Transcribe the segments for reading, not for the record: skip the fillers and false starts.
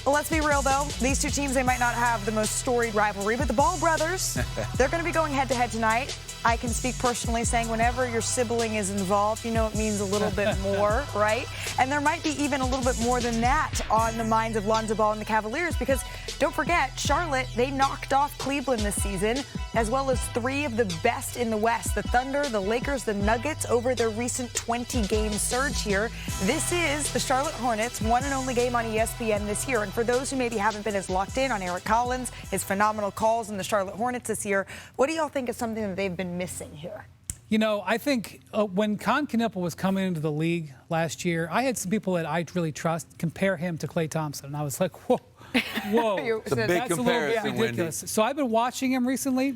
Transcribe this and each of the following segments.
Well, let's be real, though. These two teams, they might not have the most storied rivalry, but the Ball brothers, they're going to be going head-to-head tonight. I can speak personally saying whenever your sibling is involved, you know it means a little bit more, right? And there might be even a little bit more than that on the minds of Lonzo Ball and the Cavaliers because don't forget, Charlotte, they knocked off Cleveland this season, as well as three of the best in the West, the Thunder, the Lakers, the Nuggets, over their recent 20-game surge here. This is the Charlotte Hornets' one and only game on ESPN this year. And for those who maybe haven't been as locked in on Eric Collins, his phenomenal calls in the Charlotte Hornets this year, what do y'all think is something that they've been missing here? You know, I think when Kon Knueppel was coming into the league last year, I had some people that I really trust compare him to Klay Thompson. And I was like, whoa. It's a big That's comparison, a little bit ridiculous. Wendy. So I've been watching him recently.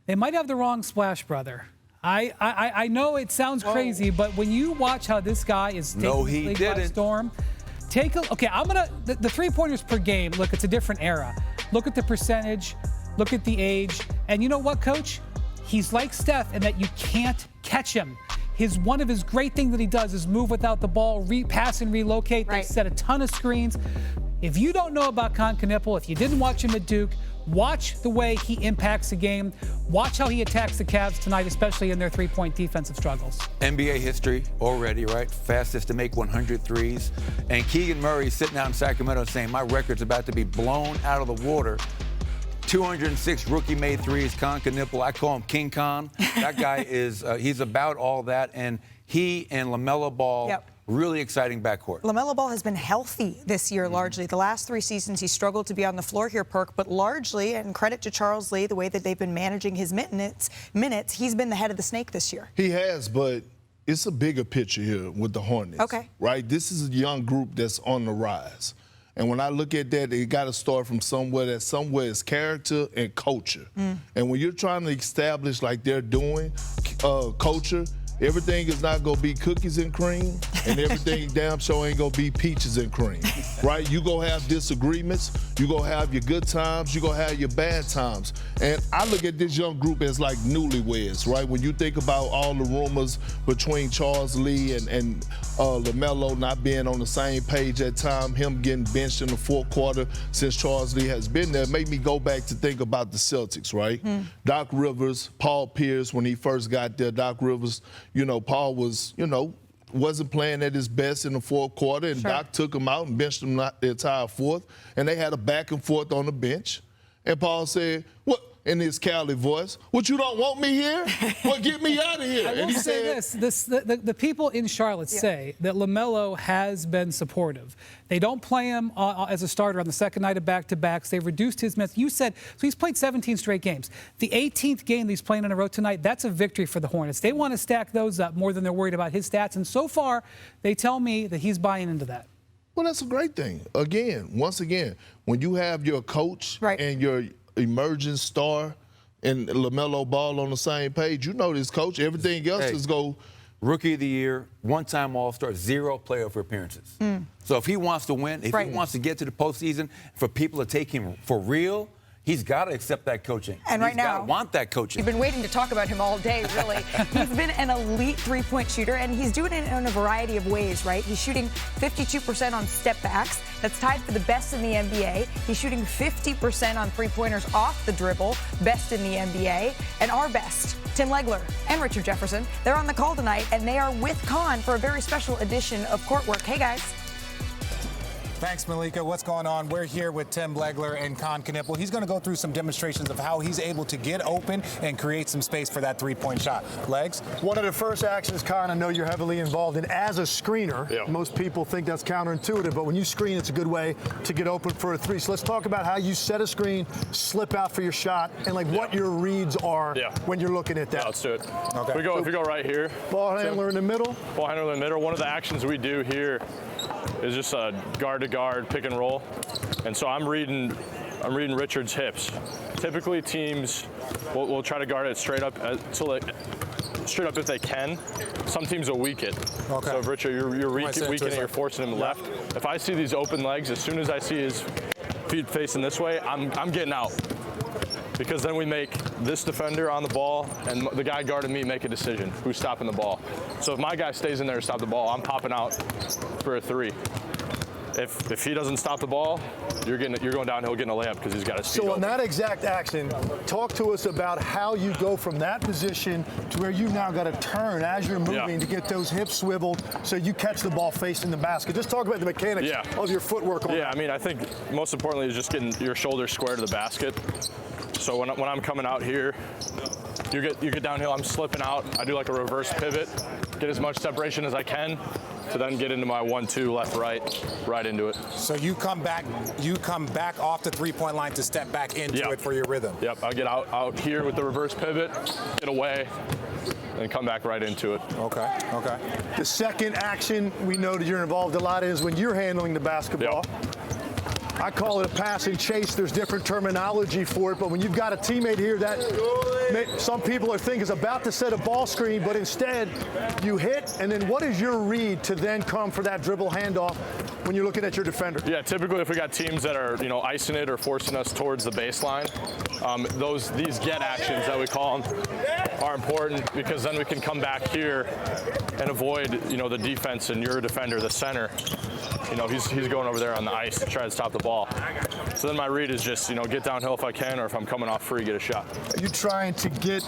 They might have the wrong splash brother. I know it sounds crazy, but when you watch how this guy is taking the league by storm, the three-pointers per game, look, it's a different era. Look at the percentage, look at the age, and you know what, Coach? He's like Steph in that you can't catch him. One of his great things that he does is move without the ball, pass and relocate. Right. They set a ton of screens. If you don't know about Kon Knueppel, if you didn't watch him at Duke, watch the way he impacts the game. Watch how he attacks the Cavs tonight, especially in their three-point defensive struggles. NBA history already, right? Fastest to make 100 threes. And Keegan Murray sitting out in Sacramento saying, my record's about to be blown out of the water. 206 rookie-made threes, Kon Knueppel. I call him King Kon. That guy is, he's about all that. And he and LaMelo Ball, really exciting backcourt. LaMelo Ball has been healthy this year, largely. The last 3 seasons, he struggled to be on the floor here, Perk, but largely, and credit to Charles Lee, the way that they've been managing his minutes, he's been the head of the snake this year. He has, but it's a bigger picture here with the Hornets. Okay. Right? This is a young group that's on the rise. And when I look at that, it got to start from somewhere is character and culture. And when you're trying to establish, like they're doing, culture, everything is not going to be cookies and cream, and everything damn sure ain't going to be peaches and cream, right? You going to have disagreements. You going to have your good times. You going to have your bad times. And I look at this young group as like newlyweds, right? When you think about all the rumors between Charles Lee and LaMelo not being on the same page at time, him getting benched in the fourth quarter since Charles Lee has been there, made me go back to think about the Celtics, right? Doc Rivers, Paul Pierce, when he first got there, Doc Rivers, Paul was, wasn't playing at his best in the fourth quarter, and Doc took him out and benched him the entire fourth, and they had a back and forth on the bench. And Paul said, what, in his Cali voice, what, you don't want me here? Well, get me out of here. I will say the people in Charlotte say that LaMelo has been supportive. They don't play him as a starter on the second night of back-to-backs. They've reduced his minutes. You said, so he's played 17 straight games. The 18th game that he's playing in a row tonight, that's a victory for the Hornets. They want to stack those up more than they're worried about his stats. And so far, they tell me that he's buying into that. Well, that's a great thing. Once again, when you have your coach and your emerging star and LaMelo Ball on the same page, this coach. Everything else is go. Rookie of the year, one-time All-Star, 0 playoff appearances. So if he wants to win, if he wants to get to the postseason, for people to take him for real, he's got to accept that coaching. And right now, want that coaching. You've been waiting to talk about him all day, really. He's been an elite three-point shooter, and he's doing it in a variety of ways, right? He's shooting 52% on step-backs. That's tied for the best in the NBA. He's shooting 50% on three-pointers off the dribble, best in the NBA. And our best, Tim Legler and Richard Jefferson, they're on the call tonight, and they are with Kon for a very special edition of Court Work. Hey, guys. Thanks, Malika. What's going on? We're here with Tim Legler and Kon Knueppel. He's going to go through some demonstrations of how he's able to get open and create some space for that three-point shot. Legs? One of the first actions, Kon, I know you're heavily involved in as a screener. Yeah. Most people think that's counterintuitive, but when you screen, it's a good way to get open for a three. So let's talk about how you set a screen, slip out for your shot, and what your reads are when you're looking at that. Yeah, let's do it. Okay. If we go right here. Ball handler in the middle. Ball handler in the middle. One of the actions we do here is just a guard-to-guard pick and roll. And so I'm reading Richard's hips. Typically, teams will try to guard it straight up straight up if they can. Some teams will weak it. Okay. So if Richard, you're weakening, you're forcing him left. If I see these open legs, as soon as I see his feet facing this way, I'm getting out. Because then we make this defender on the ball and the guy guarding me make a decision who's stopping the ball. So if my guy stays in there to stop the ball, I'm popping out for a three. if he doesn't stop the ball, you're going downhill getting a layup because he's got his feet So open. in that exact action, talk to us about how you go from that position to where you now got to turn as you're moving to get those hips swiveled so you catch the ball facing the basket. Just talk about the mechanics of your footwork on that. I mean, I think most importantly is just getting your shoulders square to the basket. So when I'm coming out here, you get downhill, I'm slipping out. I do like a reverse pivot, get as much separation as I can to then get into my 1-2 left right into it. So you come back off the three-point line to step back into it for your rhythm. Yep, I get out here with the reverse pivot, get away, and come back right into it. Okay. The second action we know that you're involved a lot is when you're handling the basketball. I call it a pass and chase. There's different terminology for it, but when you've got a teammate here that some people are thinking is about to set a ball screen, but instead you hit, and then what is your read to then come for that dribble handoff when you're looking at your defender? Yeah, typically if we got teams that are icing it or forcing us towards the baseline, these get actions that we call them are important because then we can come back here and avoid the defense and your defender, the center. He's going over there on the ice to try to stop the ball. So then my read is just, get downhill if I can, or if I'm coming off free, get a shot. Are you trying to get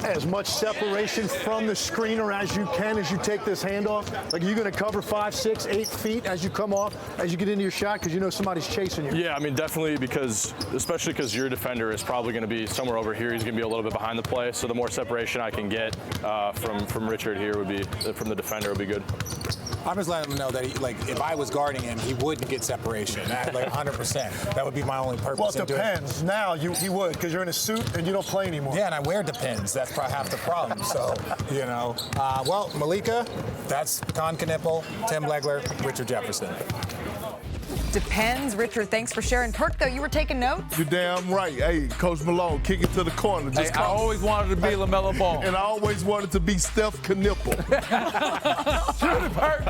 as much separation from the screener as you can as you take this handoff? Like, are you going to cover 5, 6, 8 feet as you come off, as you get into your shot, because somebody's chasing you? Yeah, I mean, definitely, especially because your defender is probably going to be somewhere over here. He's going to be a little bit behind the play, so the more separation I can get from Richard here from the defender would be good. I'm just letting him know that if I was guarding him, he wouldn't get separation. 100%. That would be my only purpose. Well, it depends. Now he would, because you're in a suit and you don't play anymore. Yeah, and I wear Depends. That's probably half the problem. So, well, Malika, that's Kon Knueppel, Tim Blegler, Richard Jefferson. Depends. Richard, thanks for sharing. Perk, though, you were taking notes? You're damn right. Hey, Coach Malone, kick it to the corner. I always wanted to be LaMelo Ball. And I always wanted to be Steph Knueppel. Shoot it, Perk.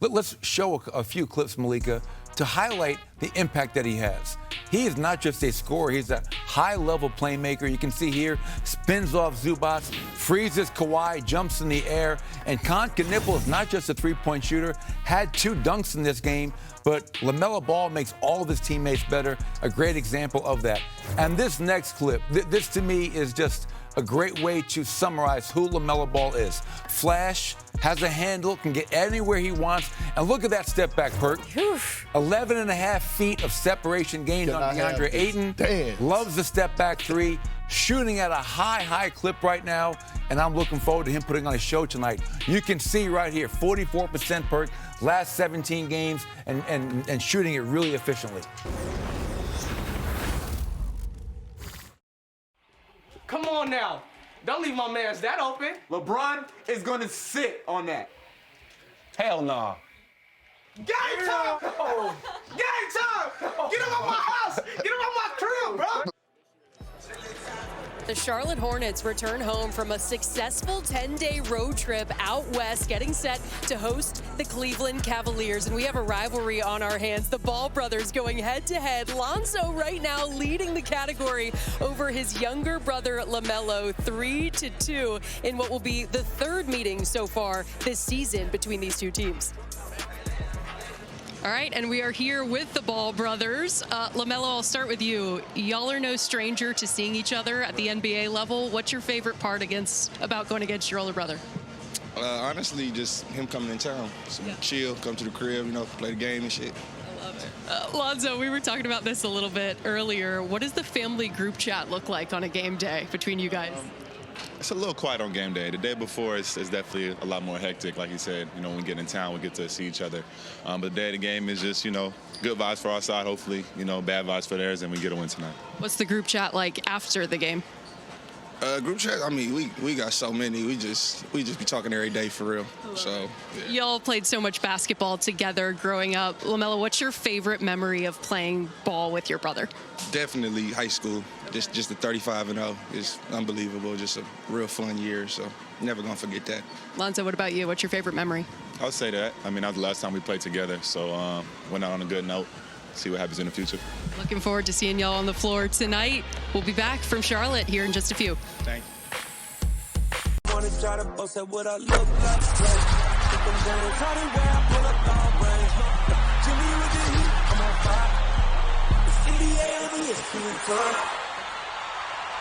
Let's show a few clips, Malika, to highlight the impact that he has. He is not just a scorer, he's a high-level playmaker. You can see here, spins off Zubats, freezes Kawhi, jumps in the air, and Kon Knueppel is not just a three-point shooter, had 2 dunks in this game, but LaMelo Ball makes all of his teammates better. A great example of that. And this next clip, this to me is just a great way to summarize who LaMelo Ball is. Flash, has a handle, can get anywhere he wants. And look at that step back, Perk. 11.5 feet of separation gained on DeAndre Ayton. Loves the step back 3. Shooting at a high clip right now. And I'm looking forward to him putting on a show tonight. You can see right here, 44% Perk, last 17 games, and shooting it really efficiently. Come on now. Don't leave my man's that open. LeBron is going to sit on that. Hell no. Game time! Game time! Get him out my house! Get him out my crib, bro! The Charlotte Hornets return home from a successful 10-day road trip out west, getting set to host the Cleveland Cavaliers. And we have a rivalry on our hands. The Ball brothers going head-to-head. Lonzo right now leading the category over his younger brother, LaMelo, 3-2 in what will be the 3rd meeting so far this season between these two teams. All right, and we are here with the Ball brothers. LaMelo, I'll start with you. Y'all are no stranger to seeing each other at the NBA level. What's your favorite part about going against your older brother? Honestly, just him coming in town. Chill, come to the crib, play the game and shit. I love it. Lonzo, we were talking about this a little bit earlier. What does the family group chat look like on a game day between you guys? It's a little quiet on game day. The day before is definitely a lot more hectic. Like you said, when we get in town, we get to see each other. But the day of the game is just, good vibes for our side, hopefully, bad vibes for theirs, and we get a win tonight. What's the group chat like after the game? Group chat, I mean, we got so many. We just be talking every day for real. So, yeah. Y'all played so much basketball together growing up. LaMelo, what's your favorite memory of playing ball with your brother? Definitely high school. Just the 35-0 is unbelievable. Just a real fun year. So never gonna forget that. Lonzo, what about you? What's your favorite memory? I would say that. I mean, that was the last time we played together. So went out on a good note. See what happens in the future. Looking forward to seeing y'all on the floor tonight. We'll be back from Charlotte here in just a few. Thank you. to the top.